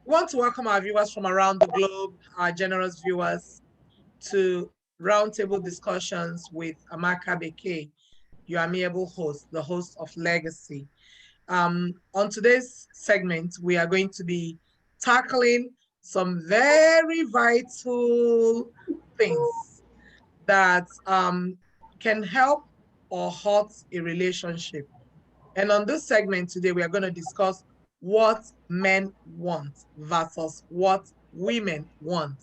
We want to welcome our viewers from around the globe, our generous viewers, to Roundtable Discussions with Amaka Beké, your amiable host, the host of Legacy. On today's segment, we are going to be tackling some very vital things that can help or hurt a relationship. And on this segment today, we are going to discuss what men want versus what women want.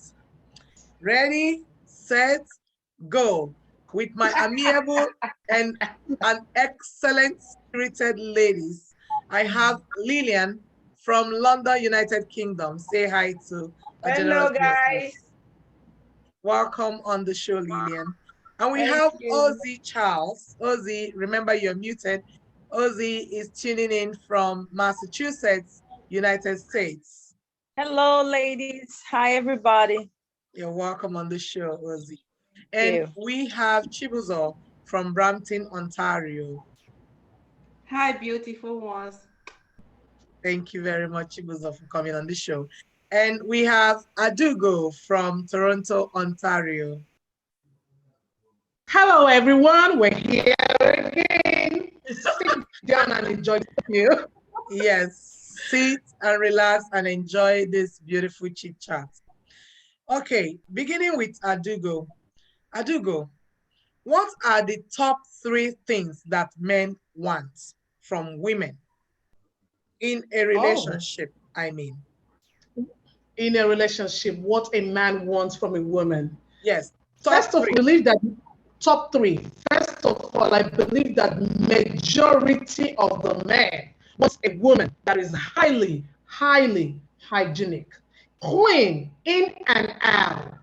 Ready, set, go. With my amiable and an excellent spirited ladies, I have Lillian from London, United Kingdom. Say hi to our Hello, generous viewers, guys. please. Welcome on the show, Lillian. And we Thank have you. Ozzy Charles. Ozzy, remember you're muted. Ozzy is tuning in from Massachusetts, United States. Hello, ladies. Hi, everybody. You're welcome on the show, Ozzy. Thank And you. we have Chibuzo from Brampton, Ontario. Hi, beautiful ones. Thank you very much, Chibuzo, for coming on the show. And we have Adugo from Toronto, Ontario. Hello, everyone. We're here again. Sit down and enjoy you. Yes, sit and relax and enjoy this beautiful chit chat. Okay, beginning with Adugo. Adugo, what are the top 3 things that men want from women in a Oh, relationship? I mean, in a relationship, what a man wants from a woman. yes, top First of all, I three. believe that top three. First of all, I believe that majority of the men wants a woman that is highly hygienic, clean in and out.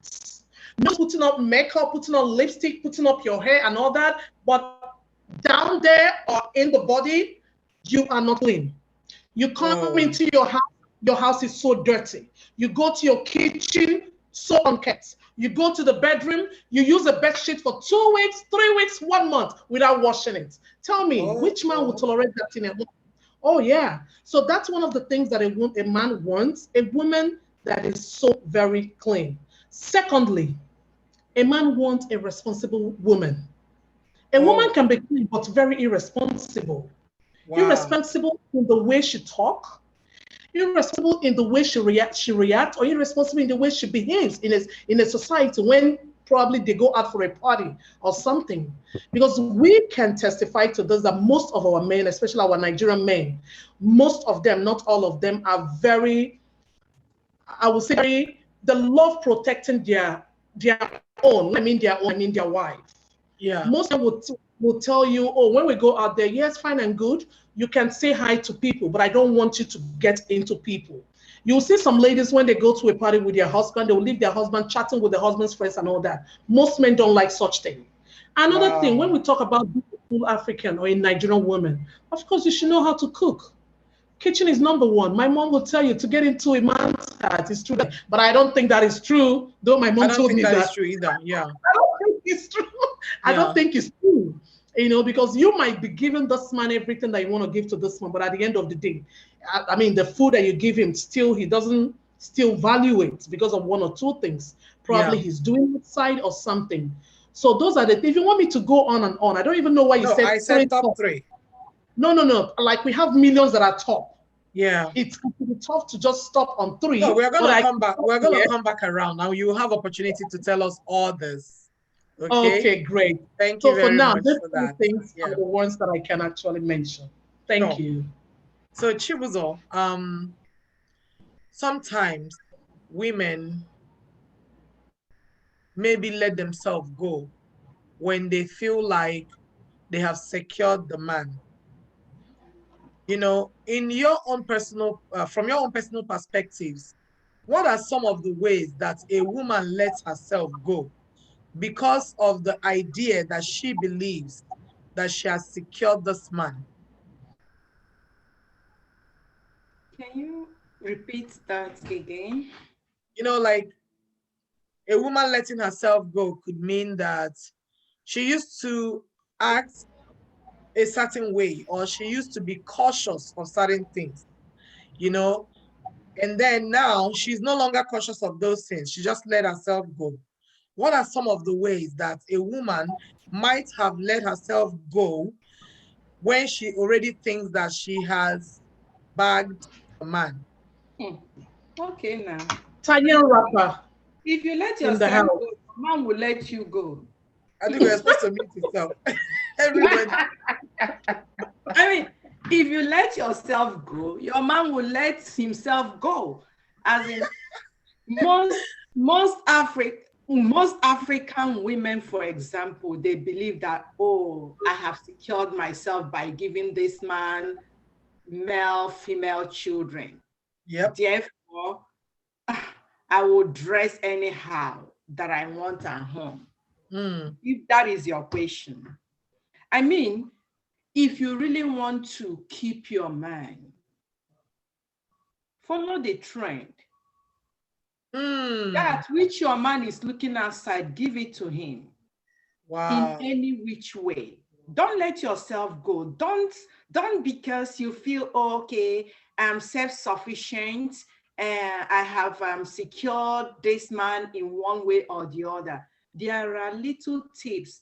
Not putting up makeup, putting on lipstick, putting up your hair and all that, but down there or in the body, you are not clean. You come Oh, into your house is so dirty. You go to your kitchen, so unkept. You go to the bedroom, you use a bed sheet for 2 weeks, 3 weeks, 1 month without washing it. Tell me, which man would oh, tolerate that in a home? Oh, yeah. So that's one of the things that a man wants, a woman that is so very clean. Secondly, a man wants a responsible woman. A woman oh, can be clean, but very irresponsible. wow. Irresponsible in the way she talk, irresponsible in the way she reacts, or irresponsible in the way she behaves in a society when probably they go out for a party or something. Because we can testify to this that most of our men, especially our Nigerian men, most of them, not all of them, are very, I would say, very, they love protecting their own. I mean their own, I mean their wife. Yeah. Most of them will tell you, oh, when we go out there, yes, fine and good. You can say hi to people, but I don't want you to get into people. You'll see some ladies when they go to a party with their husband, they'll leave their husband chatting with the husband's friends and all that. Most men don't like such thing. Another thing, when Wow. we talk about being a full African or a Nigerian woman, of course you should know how to cook. Kitchen is number one. My mom will tell you to get into a man's heart. It's true, but I don't think that is true. Though my I mom don't told think me that is that true either. Yeah. I don't think it's true. I don't Yeah. think it's true. Because you might be giving this man everything that you want to give to this man, but at the end of the day, I mean, the food that you give him, still he doesn't still value it because of one or two things. Probably Yeah. he's doing outside or something. So those are the. If you want me to go on and on, I don't even know why you No, I said three said top top. 3. No, no, no. Like we have millions that are top. Yeah. It's going to be tough to just stop on No, three, we're but gonna I come can back. stop We're gonna here. come back around. Now you will have opportunity to tell us all this. Okay. Okay, great. Thank you So for very now, much these for three that. things are Yeah. the ones that I can actually mention. Thank Sure. you. So Chibuzo, sometimes women maybe let themselves go when they feel like they have secured the man. In your own personal, from your own personal perspectives, what are some of the ways that a woman lets herself go because of the idea that she believes that she has secured this man? Can you repeat that again? Like a woman letting herself go could mean that she used to act a certain way or she used to be cautious of certain things, you know, And then now she's no longer conscious of those things. She just let herself go. What are some of the ways that a woman might have let herself go when she already thinks that she has bagged a man? Okay, now. Italian rapper If you let in the yourself house. go, man will let you go. I think we're supposed to meet yourself. Everybody. I mean, if you let yourself go, your man will let himself go. As in, most African women, for example, they believe that, oh, I have secured myself by giving this man male, female children. Yep. Therefore, I will dress anyhow that I want at home. If that is your question. I mean, if you really want to keep your man, follow the trend. That which your man is looking outside, give it to him. Wow. In any which way. Don't let yourself go. Don't because you feel, oh, okay, I'm self-sufficient and I have secured this man in one way or the other. There are little tips,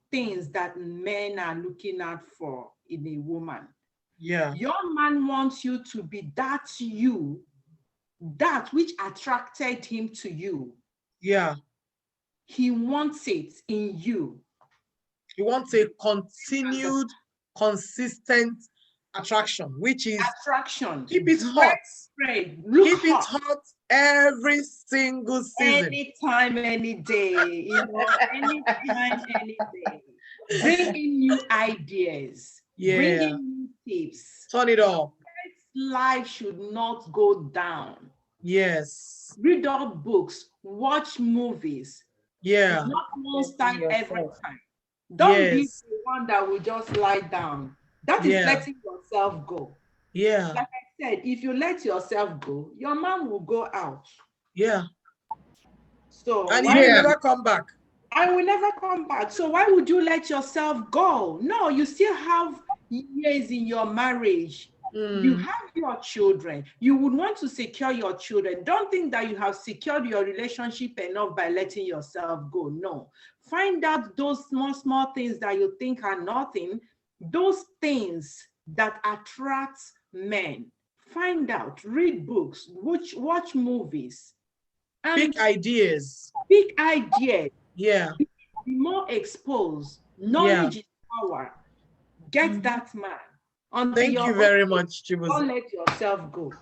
things that men are looking out for in a woman. Yeah. Your man wants you to be that you, that which attracted him to you. Yeah. He wants it in you. He wants a continued, consistent attraction, which is attraction. Keep it hot. Look Keep hot. it hot every single season. Anytime, any day. Anytime, any day. Bring in new ideas. Yeah. Bring in new tips. Turn it up. Life should not go down. Yes. Read up books. Watch movies. Yeah. Not one time every time. Yes. Don't be the one that will just lie down. That is letting yourself go. Yeah. Like I said, if you let yourself go, your man will go out. Yeah. So and he will never come back. I will never come back. So why would you let yourself go? No, you still have years in your marriage. You have your children. You would want to secure your children. Don't think that you have secured your relationship enough by letting yourself go. No. Find out those small things that you think are nothing, those things that attract men. Find out, read books, watch movies. Big ideas. Big ideas. Yeah. Be more exposed. Knowledge is power. Get that man. Thank you very much, Chibuzo. Don't let yourself go.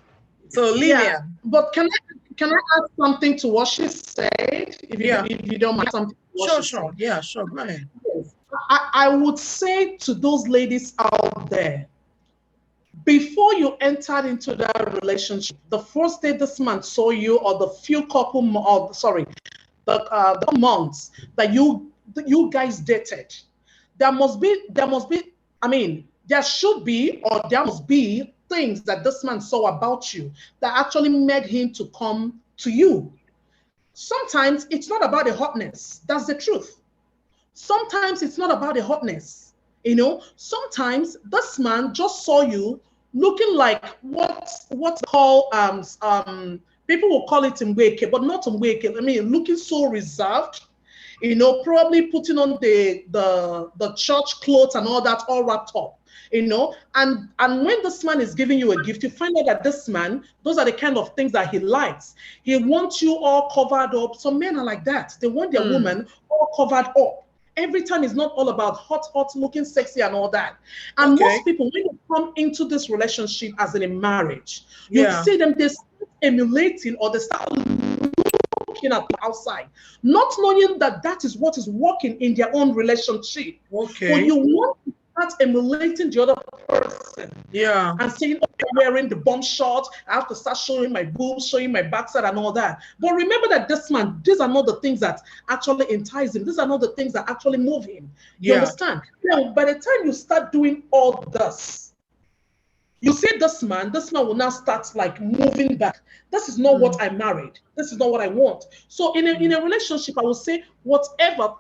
So, Lilia. But can I add something to what she said? If you don't mind something. Sure. Yeah, sure. Go ahead. Yes. I would say to those ladies out there, before you entered into that relationship, the first day this man saw you, or the the months that you guys dated, there should be, or there must be things that this man saw about you that actually made him to come to you. Sometimes it's not about the hotness. That's the truth. Sometimes it's not about the hotness. Sometimes this man just saw you looking like what's called people will call it Mweke, but not Mweke. I mean, looking so reserved, probably putting on the church clothes and all that, all wrapped up, and when this man is giving you a gift, you find out that this man, those are the kind of things that he likes. He wants you all covered up. Some men are like that. They want their woman all covered up. Every time it's not all about hot, looking sexy and all that. And most people, when you come into this relationship as in a marriage, you see them, they start emulating, or they start looking at the outside, not knowing that is what is working in their own relationship. Okay. So you want to start emulating the other person. Yeah. And saying, oh, I'm wearing the bum short, I have to start showing my boobs, showing my backside and all that. But remember that this man, these are not the things that actually entice him. These are not the things that actually move him. You understand? Now, by the time you start doing all this, you see this man will now start like moving back. This is not what I married. This is not what I want. So in a relationship, I will say, whatever,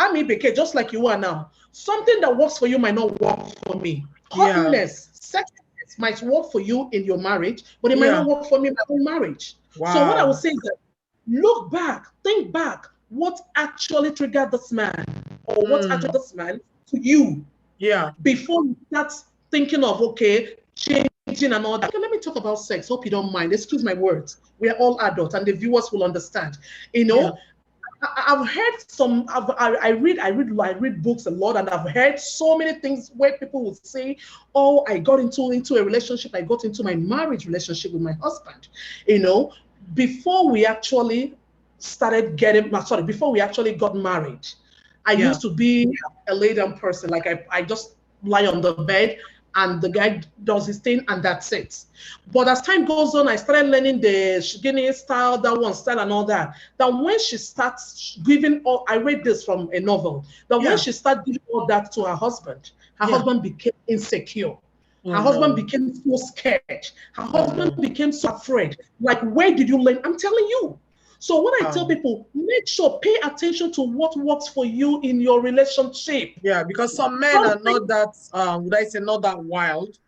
Amaka Beké, just like you are now, something that works for you might not work for me. Hotness, sexiness might work for you in your marriage, but it might not work for me in my own marriage. Wow. So what I would say is that look back, think back, what actually triggered this man or what attracted this man to you. Yeah. Before you start thinking of, okay, changing and all that. Okay, let me talk about sex. Hope you don't mind. Excuse my words. We are all adults and the viewers will understand. You know, I've heard some, I read books a lot, and I've heard so many things where people would say, oh, I got into a relationship, I got into my marriage relationship with my husband. You know, before we actually before we actually got married, I used to be a lay down person. Like I just lie on the bed and the guy does his thing and that's it. But as time goes on, I started learning the Shigini style, that one style and all that. That when she starts giving all, I read this from a novel, that when she started giving all that to her husband became insecure. Her husband became so scared. Her husband became so afraid. Like, where did you learn? I'm telling you. So when I tell people, make sure, pay attention to what works for you in your relationship. Yeah, because some men are not that, would I say, not that wild,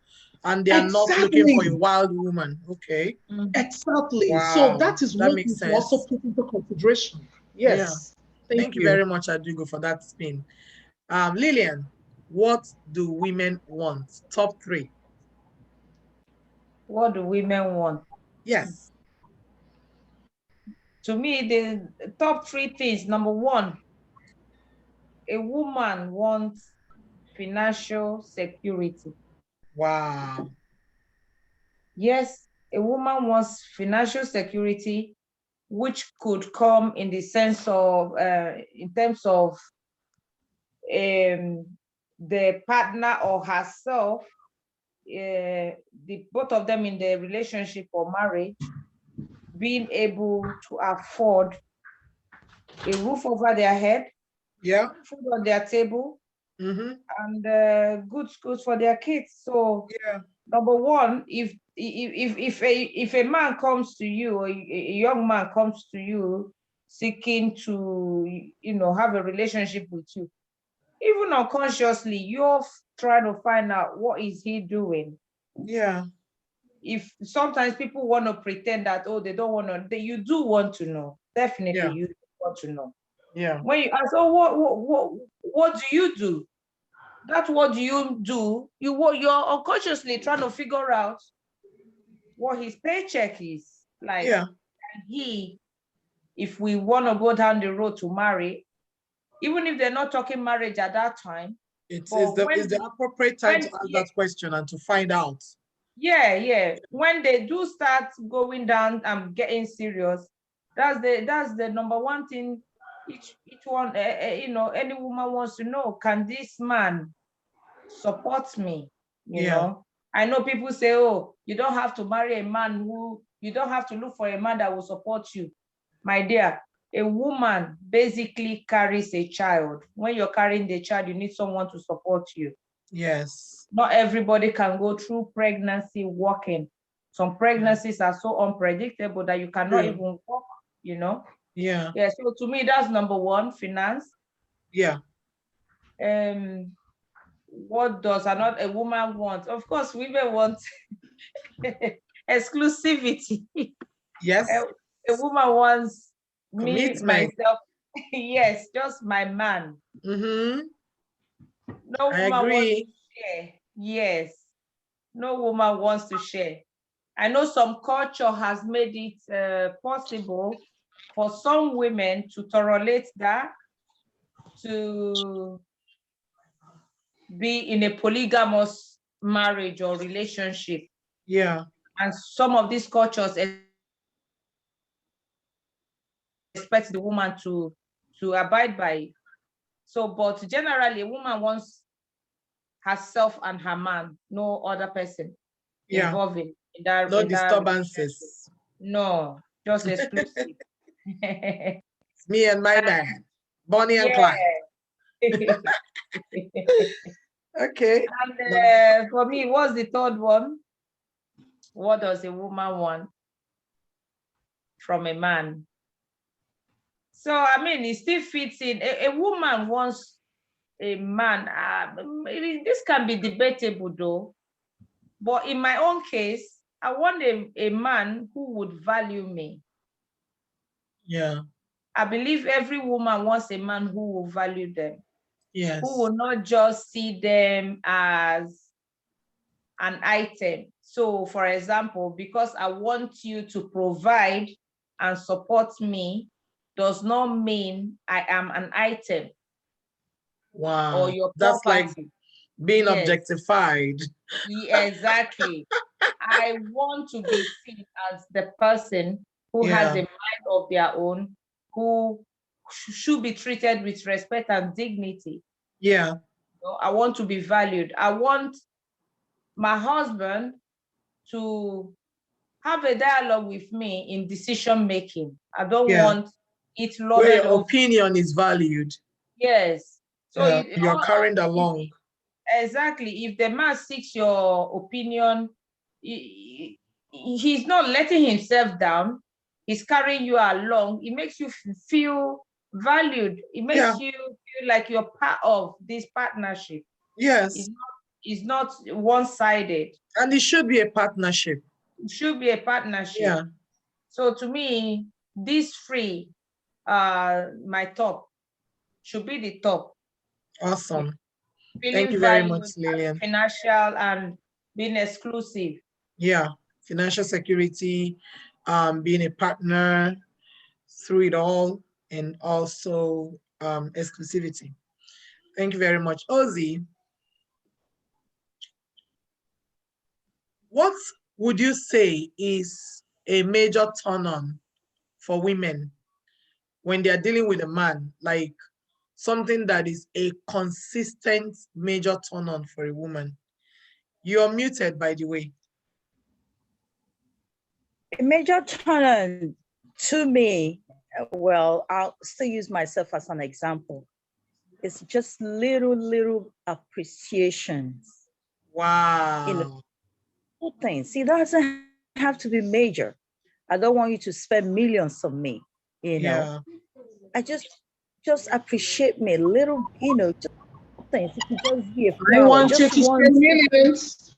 and they are not looking for a wild woman. Okay. Exactly. Wow. So that is what makes you sense. also put into consideration. Yes. Yeah. Thank you very much, Adigo, for that spin. Lillian, what do women want? Top 3. What do women want? Yes. To me, the top 3 things. Number 1, a woman wants financial security. Wow. Yes, a woman wants financial security, which could come in the sense of, in terms of the partner or herself, the both of them in the relationship or marriage, being able to afford a roof over their head, food on their table, and good schools for their kids. So, number 1, if a man comes to you, or a young man comes to you seeking to, have a relationship with you, even unconsciously, you're trying to find out what is he doing. Yeah. If sometimes people want to pretend that, oh, they don't want to, you do want to know. Definitely, you want to know. Yeah. When you ask, oh, what do you do? That's what do you do? You're unconsciously trying to figure out what his paycheck is. Like, if we want to go down the road to marry, even if they're not talking marriage at that time, it's the appropriate time to ask that question and to find out. Yeah. When they do start going down and getting serious, that's the number 1 thing each one, any woman wants to know. Can this man support me? You know, I know people say, oh, you don't have to marry a man you don't have to look for a man that will support you. My dear, a woman basically carries a child. When you're carrying the child, you need someone to support you. Yes. Not everybody can go through pregnancy walking. Some pregnancies are so unpredictable that you cannot even walk, Yeah. So to me, that's number 1, finance. Yeah. What does a woman want? Of course, women want exclusivity. Yes. A woman wants commitment. Me, myself. Yes, just my man. No woman wants to share. Yes. No woman wants to share. I know some culture has made it possible for some women to tolerate that, to be in a polygamous marriage or relationship. Yeah. And some of these cultures expect the woman to abide by it. So, but generally, a woman wants herself and her man, no other person involving in that. No disturbances. No, just exclusive. It's me and my man, Bonnie and Clyde. Okay. And for me, what's the 3rd one? What does a woman want from a man? So, I mean, it still fits in. A woman wants a man. This can be debatable, though. But in my own case, I want a man who would value me. Yeah. I believe every woman wants a man who will value them. Yes. Who will not just see them as an item. So, for example, because I want you to provide and support me, does not mean I am an item. Wow. Or your That's property. like being Yes. objectified. Yeah, exactly. I want to be seen as the person who has a mind of their own, who should be treated with respect and dignity. Yeah. So I want to be valued. I want my husband to have a dialogue with me in decision making. I don't want it where loaded your off. opinion is valued. Yes. So you're carried along. Exactly. If the man seeks your opinion, he's not letting himself down. He's carrying you along. It makes you feel valued. It makes you feel like you're part of this partnership. Yes. It's not one-sided. And it should be a partnership. It should be a partnership. Yeah. So to me, this free, my top, should be the top. Awesome. Feeling Thank you very much, Lillian. Financial and being exclusive. Yeah. Financial security, being a partner through it all, and also exclusivity. Thank you very much. Ozzy, what would you say is a major turn-on for women when they're dealing with a man, like something that is a consistent major turn-on for a woman? You're muted, by the way. A major turn-on to me, well, I'll still use myself as an example. It's just little appreciations. Wow. In little things. See, that doesn't have to be major. I don't want you to spend millions on me, you know. I just appreciate me, little, just things. It could just be a flower. I want you to spend millions.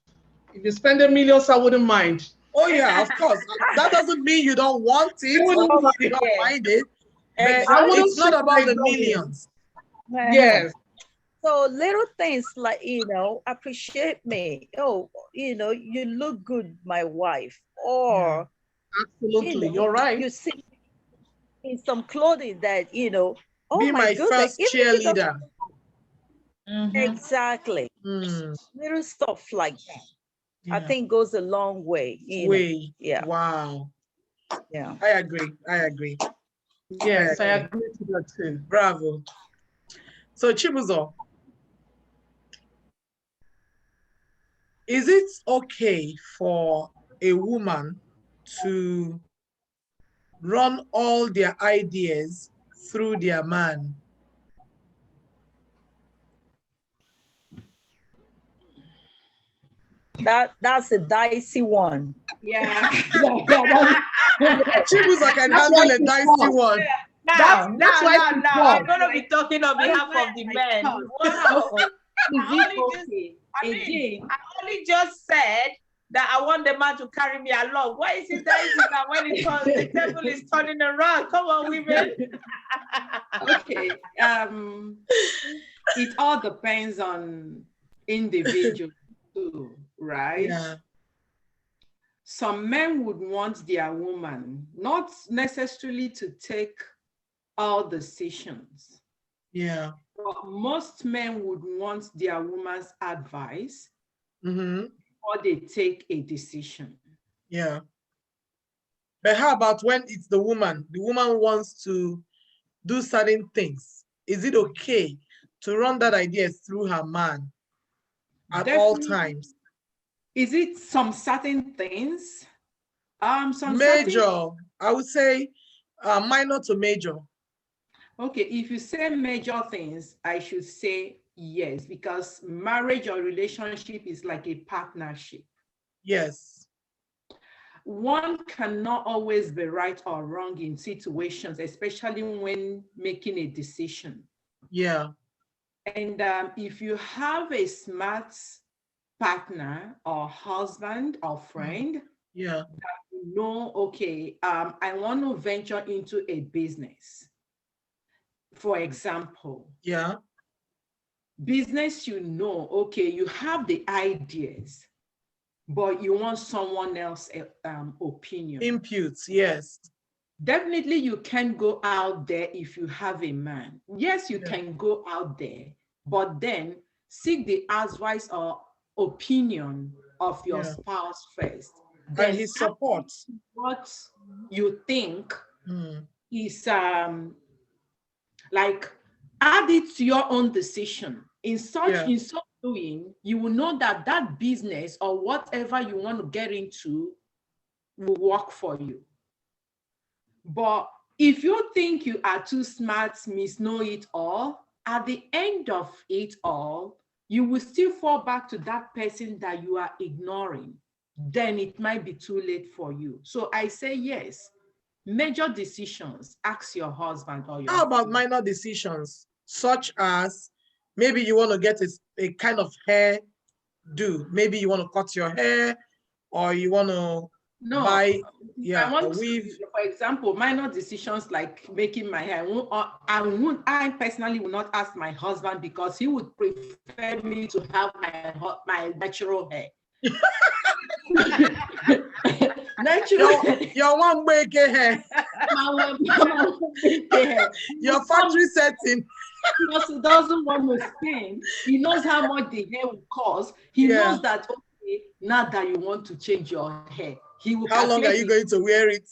If you spend the millions, I wouldn't mind. Oh yeah, of course. That doesn't mean you don't want it or you don't mind it. But it's not about the millions. Yes. So little things like, appreciate me. Oh, you look good, my wife. Or absolutely, you're right. You see in some clothing that, oh be my goodness, first cheerleader. Exactly. Little stuff like that. I think goes a long way. Yeah. Wow. Yeah. I agree. Yes, I agree to that too. Bravo. So Chibuzo, is it okay for a woman to run all their ideas through their man? That's a dicey one. Yeah. Chibuzo can handle a dicey one. Now, I'm going to be talking on behalf of the men. Wow. I only just said that I want the man to carry me along. Why is it dicey that when the table is turning around? Come on, women. Okay. It all depends on individual too, right? Yeah. Some men would want their woman not necessarily to take all decisions. Yeah. But most men would want their woman's advice before they take a decision. Yeah. But how about when it's the woman? The woman wants to do certain things. Is it okay to run that idea through her man at all times? Is it some certain things? Some major, I would say minor to major. Okay, if you say major things, I should say yes, because marriage or relationship is like a partnership. Yes. One cannot always be right or wrong in situations, especially when making a decision. Yeah. And if you have a smart partner or husband or friend, yeah, you know, okay, I want to venture into a business. For example, yeah, business, you know, okay, you have the ideas, but you want someone else's opinion. imputes, yes. Definitely, you can go out there if you have a man. Yes, you Yeah. can go out there, but then seek the advice or opinion of your Yeah. spouse first. And Then his support. what you think Mm. is like add it to your own decision. In Yeah. so doing, you will know that that business or whatever you want to get into will work for you. But if you think you are too smart, miss know it all, at the end of it all, you will still fall back to that person that you are ignoring. Then it might be too late for you. So I say yes. Major decisions, ask your husband or your How about friend. minor decisions, such as maybe you want to get a kind of hair do? Maybe you want to cut your hair, or you want to buy, I a want to, weave. for example, minor decisions like making my hair. I personally will not ask my husband because he would prefer me to have my natural hair. Natural Your one Beké hair, your factory setting. Because he doesn't want to spend. He knows how much the hair will cost. He knows that, okay, now that you want to change your hair, he will How long are you going to wear it?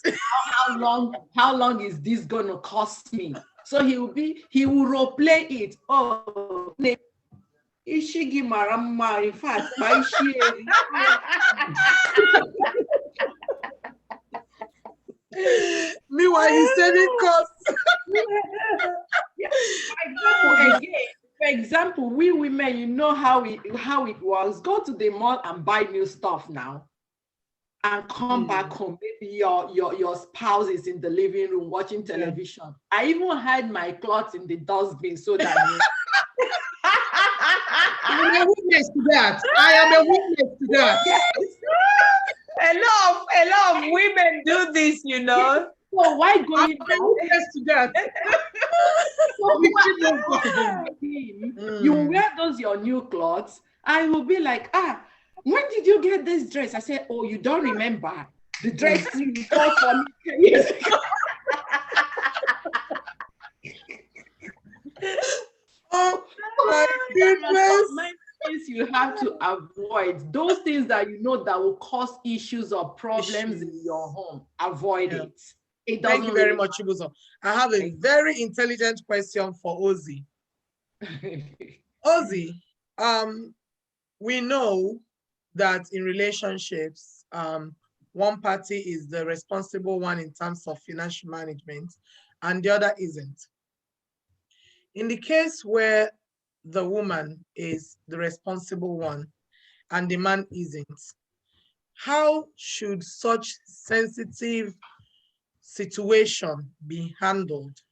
how long is this going to cost me? So he will role play it. Oh, Ishigi Marama, in fact, Meanwhile, he's saving costs. For example, we women, you know how it was. Go to the mall and buy new stuff now, and come back home. Maybe your spouse is in the living room watching television. Yeah. I even had my clothes in the dustbin so that. I'm a witness to that. I am a witness to that. Yes. A lot of women do this, you know. So why going I'm a witness to that. You wear those your new clothes, I will be like, when did you get this dress? I said, oh, you don't remember the dress you bought for me 10 years ago. Oh my goodness. Things you have to avoid, those things that you know that will cause issues or problems in your home, avoid it. It doesn't. Thank you very much, Chibuzo. I have a very intelligent question for Ozzy. Ozzy, we know that in relationships, one party is the responsible one in terms of financial management, and the other isn't. In the case where the woman is the responsible one and the man isn't, how should such sensitive situation be handled?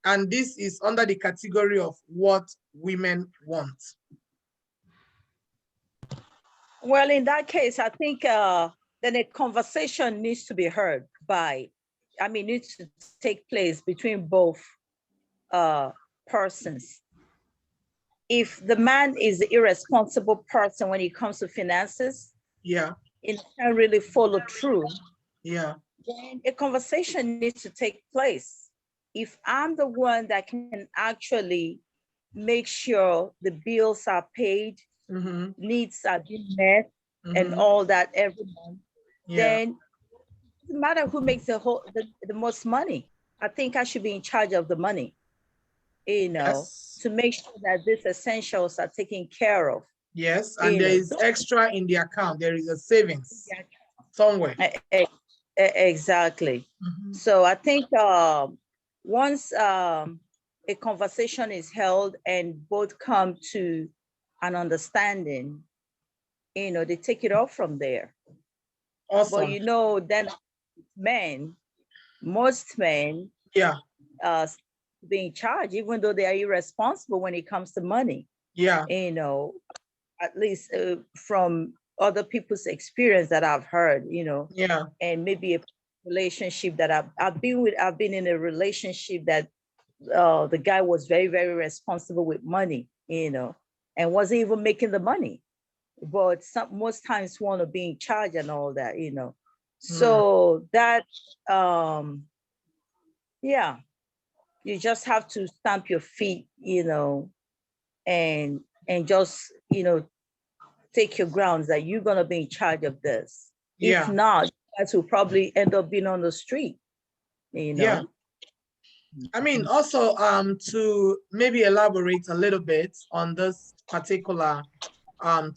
And this is under the category of what women want. Well, in that case, I think then a conversation needs to be heard needs to take place between both persons. If the man is the irresponsible person when it comes to finances, it can't really follow through. Then a conversation needs to take place. If I'm the one that can actually make sure the bills are paid, needs are being met, and all that every month, then it doesn't matter who makes the most money. I think I should be in charge of the money, to make sure that these essentials are taken care of. Yes, and there is extra in the account. There is a savings somewhere. Exactly. So I think once a conversation is held and both come to an understanding, they take it off from there. Awesome. But then most men be in charge, even though they are irresponsible when it comes to money. at least from other people's experience that I've heard, Yeah. and maybe a relationship that I've been in a relationship that the guy was very, very responsible with money, and wasn't even making the money, but most times want to be in charge and all that, So that, yeah, you just have to stamp your feet, and just, take your grounds that you're gonna be in charge of this. Yeah. If not, you guys will probably end up being on the street, Yeah. I mean, also, to maybe elaborate a little bit on this particular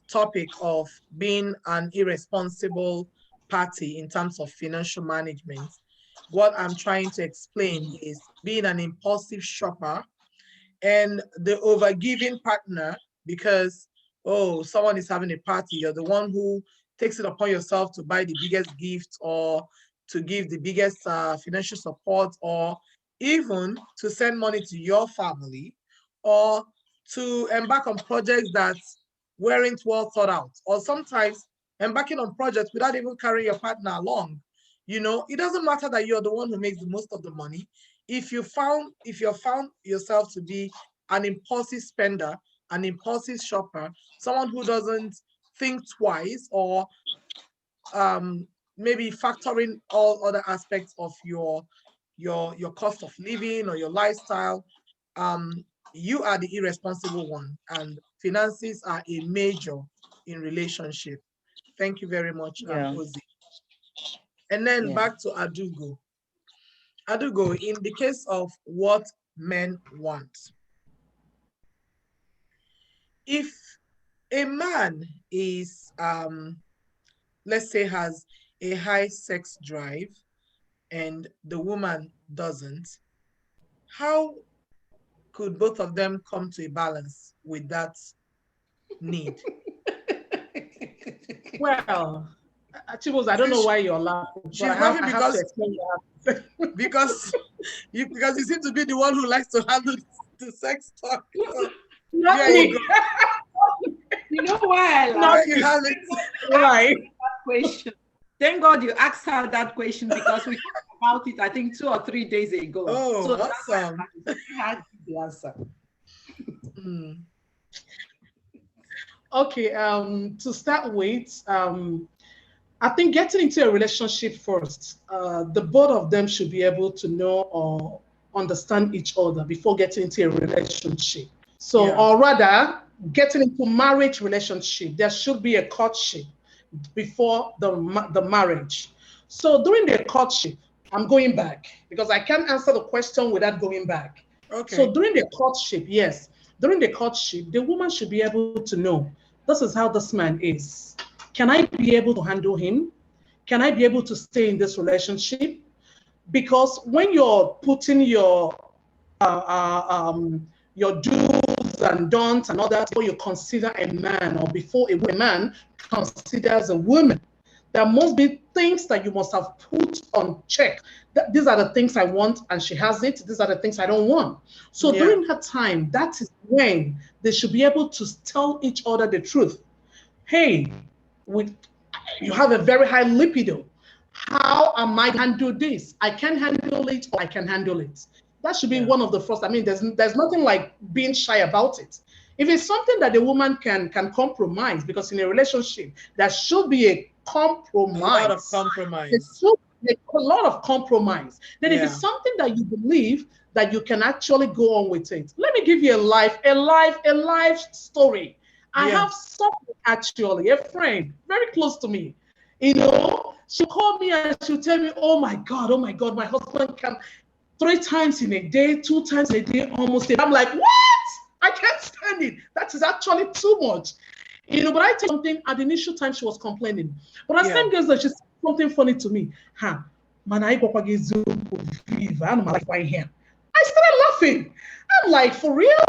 topic of being an irresponsible party in terms of financial management, what I'm trying to explain is being an impulsive shopper and the overgiving partner because, oh, someone is having a party, you're the one who takes it upon yourself to buy the biggest gift or to give the biggest financial support or even to send money to your family or to embark on projects that weren't well thought out, or sometimes embarking on projects without even carrying your partner along. It doesn't matter that you're the one who makes the most of the money. If you found yourself to be an impulsive spender, an impulsive shopper, someone who doesn't think twice or maybe factoring all other aspects of your cost of living or your lifestyle, you are the irresponsible one, and finances are a major in relationship. Thank you very much, Ozzy. And then back to Adugo. Adugo, in the case of what men want, if a man is, let's say, has a high sex drive and the woman doesn't, how could both of them come to a balance with that need? Well, Chibos, I don't know why you're laughing, but I have to explain that. because you seem to be the one who likes to handle the sex talk. Not me. You know why I laugh? You have it. Right. That question. Thank God you asked her that question because we talked about it, I think, 2 or 3 days ago. Oh, so awesome. I had the answer. Okay, to start with, I think getting into a relationship first, the both of them should be able to know or understand each other before getting into a relationship. So, or rather, getting into marriage relationship, there should be a courtship before the marriage. So during the courtship, I'm going back because I can't answer the question without going back. Okay. So during the courtship, yes, during the courtship, the woman should be able to know, this is how this man is. Can I be able to handle him? Can I be able to stay in this relationship? Because when you're putting your do's and don'ts and all that before you consider a man or before a man considers a woman, there must be things that you must have put on check. These are the things I want and she has it. These are the things I don't want. So during that time, that is when they should be able to tell each other the truth. Hey, you have a very high libido. How am I handle this? I can handle it or I can handle it. That should be one of the first. I mean, there's nothing like being shy about it. If it's something that the woman can compromise, because in a relationship, there should be a compromise. A lot of compromise. There should be a lot of compromise. Then if it's something that you believe that you can actually go on with it. Let me give you a life story. I have something actually, a friend very close to me. She'll call me and she'll tell me, oh my God, my husband can 3 times in a day, 2 times a day, almost. I'm like, what? I can't stand it. That is actually too much. But I tell you something, at the initial time she was complaining. But as time goes on, she said something funny to me. I started laughing. I'm like, for real?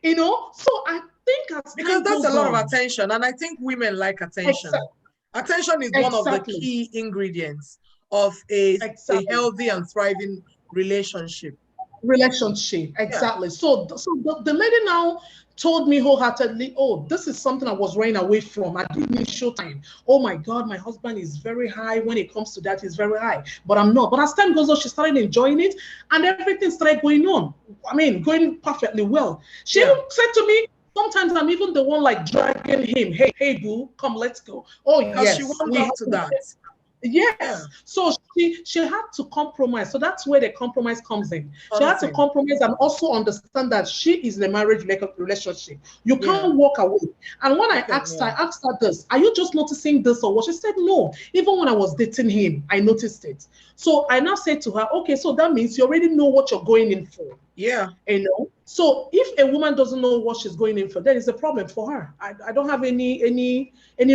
So I think because that's a lot of attention, and I think women like attention. Attention is one of the key ingredients of a healthy and thriving relationship. Exactly. So the lady now told me wholeheartedly, oh, this is something I was running away from. I didn't need showtime. Oh my God, my husband is very high. When it comes to that, he's very high. But I'm not. But as time goes on, she started enjoying it and everything started going on. I mean, going perfectly well. She even said to me, sometimes I'm even the one like dragging him. Hey, boo, come, let's go. Oh, yes. She warmed up to that. Yes. Yeah. So she had to compromise. So that's where the compromise comes in. She had to compromise and also understand that she is in a marriage relationship. You can't walk away. And when I asked her this, are you just noticing this or what? She said, no. Even when I was dating him, I noticed it. So I now said to her, okay, so that means you already know what you're going in for. Yeah. You know? So if a woman doesn't know what she's going in for, then it's a problem for her. I don't have any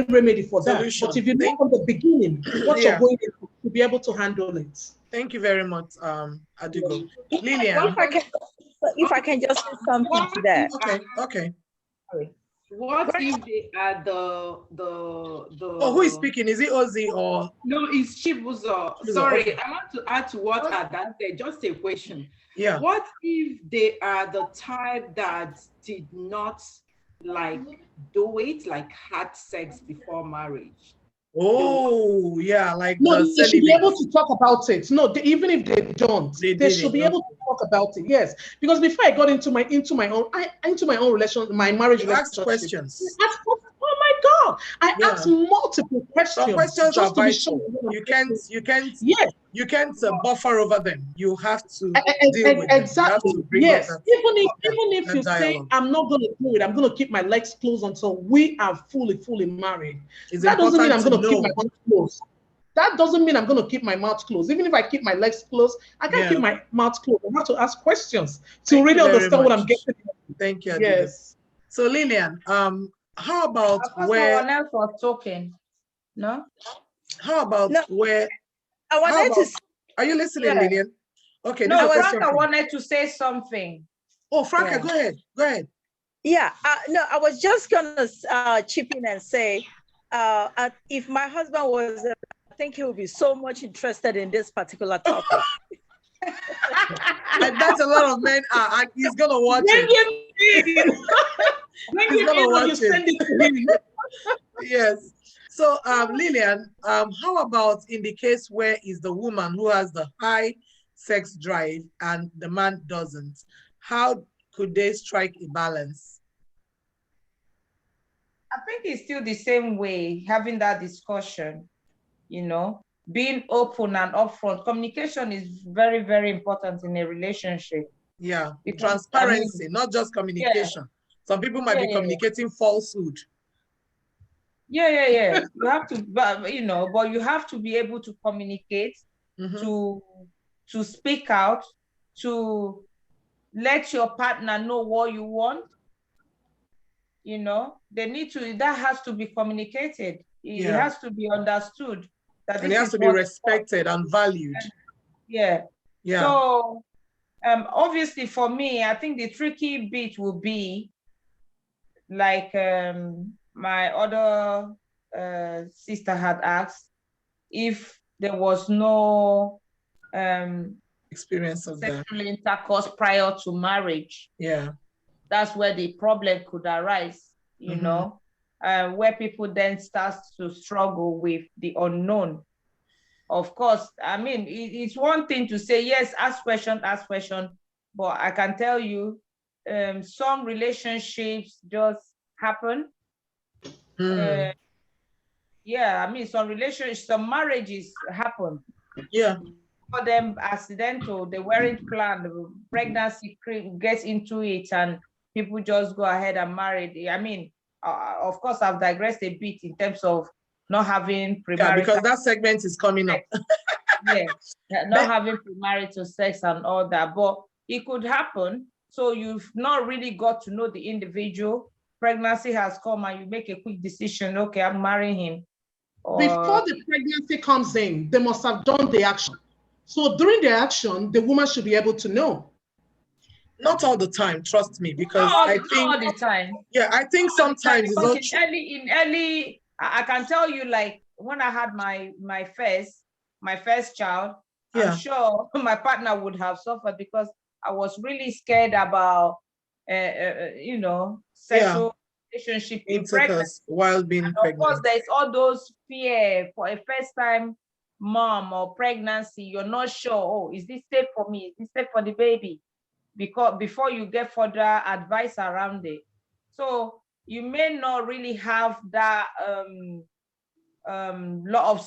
remedy for solution. That. But if you know from the beginning what you're going in for, to be able to handle it. Thank you very much, Adigo. Lillian. Well, if I can just say something to that. Okay. What if they are the Oh, who is speaking? Is it Ozzy or no? It's Chibuzo. Sorry, I want to add to what Adan said. Just a question. Yeah. What if they are the type that did not like do it, like had sex before marriage? Oh, yeah, like no, they should be able to talk about it. No, even if they don't, they should be able to talk about it. Yes, because before I got into my own relation, my marriage relationship, questions. Oh my God! I asked multiple questions. Some questions are vital. You can't. Yes. You can't buffer over them. You have to deal with them. Exactly. Yes. Even if you say I'm not going to do it, I'm going to keep my legs closed until we are fully married. That doesn't mean I'm going to keep my mouth closed. That doesn't mean I'm going to keep my mouth closed. Even if I keep my legs closed, I can't keep my mouth closed. I have to ask questions to really understand what I'm getting. Thank you. Yes. So Lillian, how about where someone else was talking? No. How about where? I wanted to. Are you listening, Lillian? Okay. No, Franca wanted to say something. Oh, Franca, go ahead. Go ahead. Yeah. No, I was just gonna chip in and say, if my husband was, I think he would be so much interested in this particular topic. I bet a lot of men are. He's gonna watch it. He's gonna watch it. Yes. So, Lillian, how about in the case where it's the woman who has the high sex drive and the man doesn't? How could they strike a balance? I think it's still the same way, having that discussion, being open and upfront. Communication is very, very important in a relationship. Yeah, because, transparency, not just communication. Yeah. Some people might be communicating falsehood. Yeah. You have to, but you have to be able to communicate, to speak out, to let your partner know what you want. They need to. That has to be communicated. It has to be understood. And it has to be respected and valued. Yeah. So, obviously, for me, I think the tricky bit will be like my other sister had asked if there was no experience of sexual intercourse prior to marriage. Yeah, that's where the problem could arise. Where people then start to struggle with the unknown. Of course, I mean, it's one thing to say yes, ask question, but I can tell you, some relationships just happen. I mean, some marriages happen. Yeah. For them, accidental, they weren't planned. Pregnancy gets into it, and people just go ahead and marry. I mean, of course, I've digressed a bit in terms of not having premarital. Yeah, because that segment is coming up. Not having premarital sex and all that, but it could happen. So you've not really got to know the individual. Pregnancy has come and you make a quick decision. Okay, I'm marrying him. Before the pregnancy comes in, they must have done the action. So during the action, the woman should be able to know. Not all the time, trust me, because I think not all the time. Yeah, I think sometimes it's not in early. I can tell you, like when I had my first child, I'm sure my partner would have suffered because I was really scared about sexual relationship in pregnancy. While being pregnant. Of course, there's all those fear for a first-time mom or pregnancy. You're not sure, oh, is this safe for me? Is this safe for the baby? Because before you get further advice around it. So you may not really have that lot of